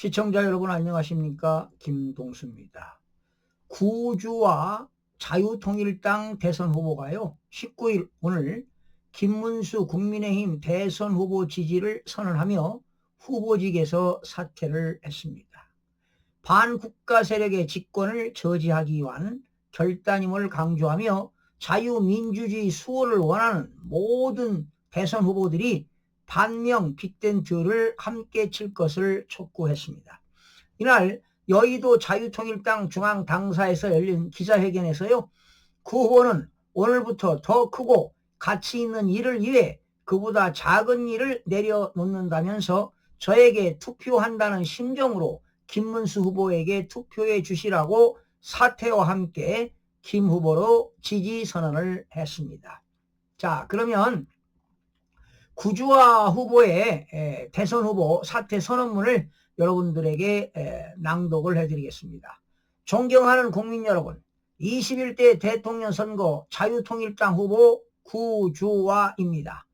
시청자 여러분 안녕하십니까? 김동수입니다. 구주와 자유통일당 대선 후보가요 19일 오늘 김문수 국민의힘 대선 후보 지지를 선언하며 후보직에서 사퇴를 했습니다. 반국가 세력의 집권을 저지하기 위한 결단임을 강조하며 자유민주주의 수호를 원하는 모든 대선 후보들이 반명 빅텐트를 함께 칠 것을 촉구했습니다. 이날 여의도 자유통일당 중앙당사에서 열린 기자회견에서요, 그 후보는 오늘부터 더 크고 가치 있는 일을 위해 그보다 작은 일을 내려놓는다면서 저에게 투표한다는 심정으로 김문수 후보에게 투표해 주시라고 사퇴와 함께 김 후보로 지지 선언을 했습니다. 자, 그러면 구주화 후보의 대선 후보 사퇴 선언문을 여러분들에게 낭독을 해드리겠습니다. 존경하는 국민 여러분, 21대 대통령 선거 자유통일당 후보 구주화입니다.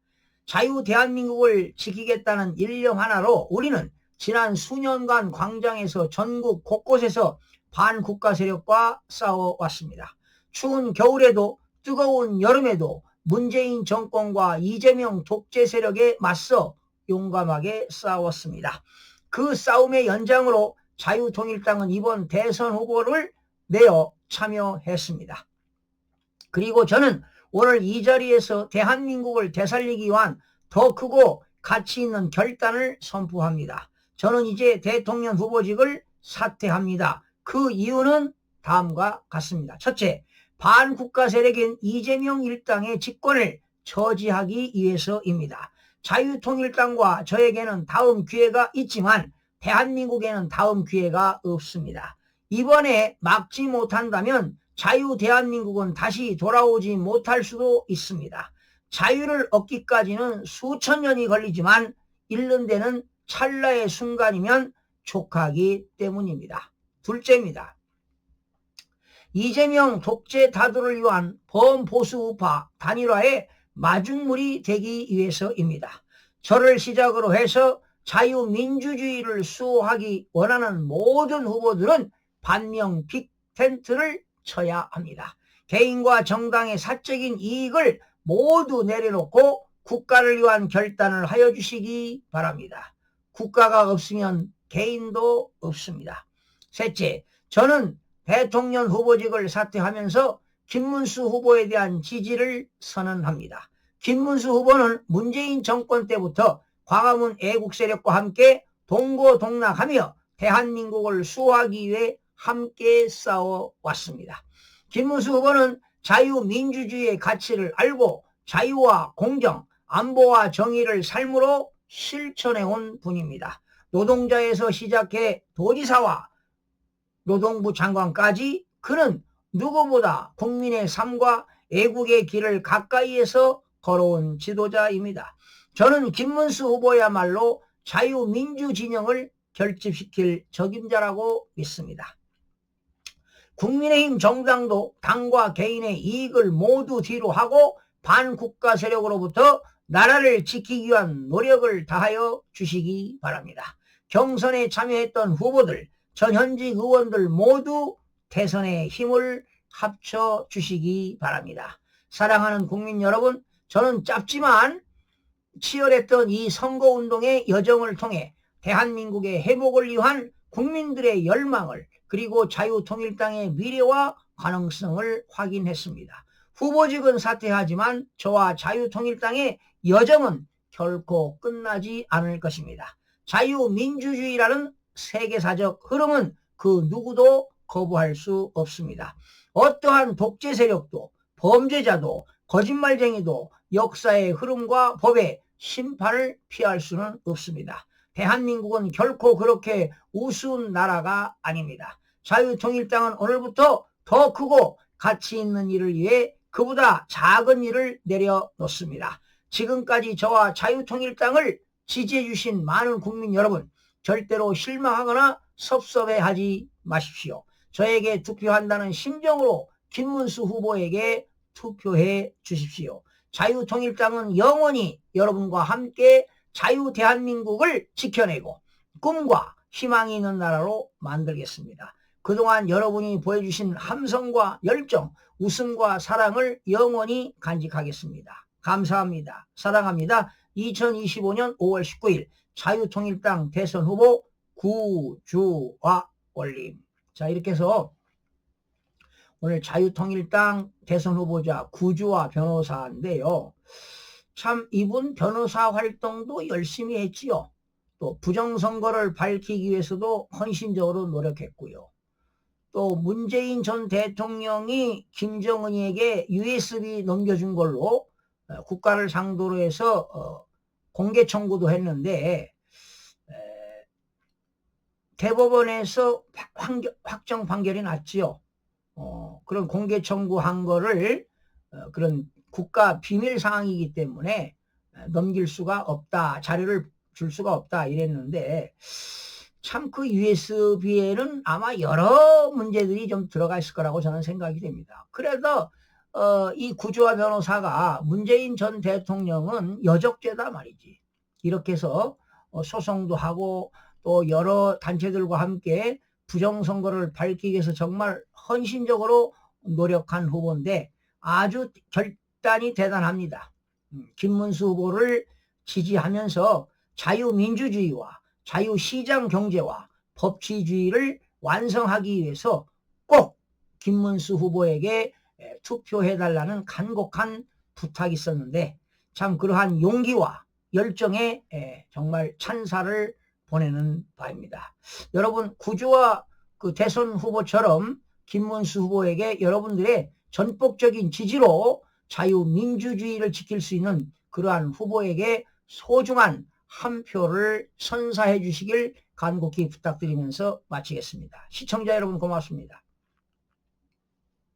자유 대한민국을 지키겠다는 일념 하나로 우리는 지난 수년간 광장에서 전국 곳곳에서 반국가 세력과 싸워왔습니다. 추운 겨울에도 뜨거운 여름에도 문재인 정권과 이재명 독재 세력에 맞서 용감하게 싸웠습니다. 그 싸움의 연장으로 자유통일당은 이번 대선 후보를 내어 참여했습니다. 그리고 저는 오늘 이 자리에서 대한민국을 되살리기 위한 더 크고 가치 있는 결단을 선포합니다. 저는 이제 대통령 후보직을 사퇴합니다. 그 이유는 다음과 같습니다. 첫째, 반국가 세력인 이재명 일당의 집권을 저지하기 위해서입니다. 자유통일당과 저에게는 다음 기회가 있지만 대한민국에는 다음 기회가 없습니다. 이번에 막지 못한다면 자유 대한민국은 다시 돌아오지 못할 수도 있습니다. 자유를 얻기까지는 수천 년이 걸리지만 잃는 데는 찰나의 순간이면 족하기 때문입니다. 둘째입니다. 이재명 독재 다도를 위한 범보수 우파 단일화의 마중물이 되기 위해서입니다. 저를 시작으로 해서 자유민주주의를 수호하기 원하는 모든 후보들은 반명 빅텐트를 쳐야 합니다. 개인과 정당의 사적인 이익을 모두 내려놓고 국가를 위한 결단을 하여 주시기 바랍니다. 국가가 없으면 개인도 없습니다. 셋째, 저는 대통령 후보직을 사퇴하면서 김문수 후보에 대한 지지를 선언합니다. 김문수 후보는 문재인 정권 때부터 광화문 애국 세력과 함께 동고동락하며 대한민국을 수호하기 위해 함께 싸워왔습니다. 김문수 후보는 자유민주주의의 가치를 알고 자유와 공정, 안보와 정의를 삶으로 실천해온 분입니다. 노동자에서 시작해 도지사와 노동부 장관까지 그는 누구보다 국민의 삶과 애국의 길을 가까이에서 걸어온 지도자입니다. 저는 김문수 후보야말로 자유민주 진영을 결집시킬 적임자라고 믿습니다. 국민의힘 정당도 당과 개인의 이익을 모두 뒤로 하고 반국가 세력으로부터 나라를 지키기 위한 노력을 다하여 주시기 바랍니다. 경선에 참여했던 후보들, 전 현직 의원들 모두 대선에 힘을 합쳐 주시기 바랍니다. 사랑하는 국민 여러분, 저는 짧지만 치열했던 이 선거운동의 여정을 통해 대한민국의 회복을 위한 국민들의 열망을 그리고 자유통일당의 미래와 가능성을 확인했습니다. 후보직은 사퇴하지만 저와 자유통일당의 여정은 결코 끝나지 않을 것입니다. 자유민주주의라는 세계사적 흐름은 그 누구도 거부할 수 없습니다. 어떠한 독재 세력도 범죄자도 거짓말쟁이도 역사의 흐름과 법의 심판을 피할 수는 없습니다. 대한민국은 결코 그렇게 우스운 나라가 아닙니다. 자유통일당은 오늘부터 더 크고 가치 있는 일을 위해 그보다 작은 일을 내려놓습니다. 지금까지 저와 자유통일당을 지지해 주신 많은 국민 여러분, 절대로 실망하거나 섭섭해하지 마십시오. 저에게 투표한다는 심정으로 김문수 후보에게 투표해 주십시오. 자유통일당은 영원히 여러분과 함께 자유 대한민국을 지켜내고 꿈과 희망이 있는 나라로 만들겠습니다. 그동안 여러분이 보여주신 함성과 열정, 웃음과 사랑을 영원히 간직하겠습니다. 감사합니다. 사랑합니다. 2025년 5월 19일 자유통일당 대선 후보 구주화 올림. 자, 이렇게 해서 오늘 자유통일당 대선 후보자 구주화 변호사인데요. 참 이분 변호사 활동도 열심히 했지요. 또 부정선거를 밝히기 위해서도 헌신적으로 노력했고요. 또 문재인 전 대통령이 김정은이에게 USB 넘겨준 걸로 국가를 상대로 해서 공개 청구도 했는데 대법원에서 확정 판결이 났지요. 그런 공개 청구한 거를 그런 국가 비밀 사항이기 때문에 넘길 수가 없다, 자료를 줄 수가 없다 이랬는데 참 그 USB에는 아마 여러 문제들이 좀 들어가 있을 거라고 저는 생각이 됩니다. 그래서 이 구주화 변호사가 문재인 전 대통령은 여적죄다 말이지. 이렇게 해서 소송도 하고 또 여러 단체들과 함께 부정선거를 밝히기 위해서 정말 헌신적으로 노력한 후보인데 아주 결단이 대단합니다. 김문수 후보를 지지하면서 자유민주주의와 자유시장 경제와 법치주의를 완성하기 위해서 꼭 김문수 후보에게 투표해달라는 간곡한 부탁이 있었는데 참 그러한 용기와 열정에 정말 찬사를 보내는 바입니다. 여러분 구주화 그 대선 후보처럼 김문수 후보에게 여러분들의 전폭적인 지지로 자유민주주의를 지킬 수 있는 그러한 후보에게 소중한 한 표를 선사해 주시길 간곡히 부탁드리면서 마치겠습니다. 시청자 여러분 고맙습니다.